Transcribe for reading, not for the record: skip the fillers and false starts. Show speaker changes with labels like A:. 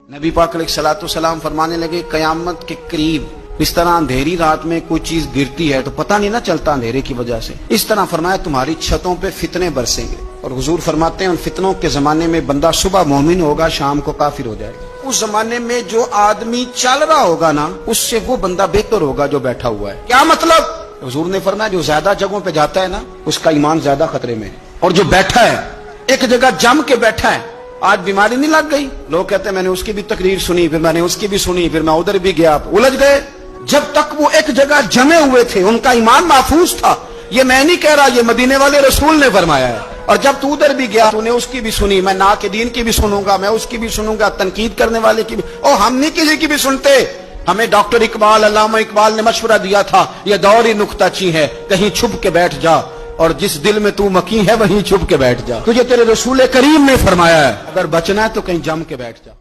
A: नबी पाक अलैहिस्सलाम फरमाने लगे, कयामत के करीब इस तरह अंधेरी रात में कोई चीज गिरती है तो पता नहीं ना चलता अंधेरे की वजह से। इस तरह फरमाया तुम्हारी छतों पे फितने बरसेंगे। और हुजूर फरमाते हैं उन फितनों के जमाने में बंदा सुबह मोमिन होगा, शाम को काफिर हो जाएगा। उस जमाने में जो आदमी चल रहा होगा ना, उससे वो बंदा बेहतर होगा जो बैठा हुआ है। क्या मतलब? हुजूर ने फरमाया जो ज्यादा जगहों पे जाता है ना, उसका ईमान ज्यादा खतरे में है। और जो बैठा है, एक जगह जम के बैठा है, आज बीमारी नहीं लग गई। लोग कहते हैं मैंने उसकी भी तकरीर सुनी, फिर मैंने उसकी भी सुनी, फिर मैं उधर भी गया, उलझ गए। जब तक वो एक जगह जमे हुए थे उनका ईमान महफूज था। ये मैं नहीं कह रहा, ये मदीने वाले रसूल ने फरमाया है। और जब तू उधर भी गया, तूने उसकी भी सुनी, मैं ना के दीन की भी सुनूंगा, मैं उसकी भी सुनूंगा, तनकीद करने वाले की भी। और हम नहीं किसी की भी सुनते। हमें डॉक्टर इकबाल, अल्लामा इकबाल ने मशवरा दिया था, ये दौर ही नुक्ताची है, कहीं छुप के बैठ जा और जिस दिल में तू मकी है वहीं छुप के बैठ जा। तुझे तेरे रसूल करीम ने फरमाया है, अगर बचना है तो कहीं जम के बैठ जा।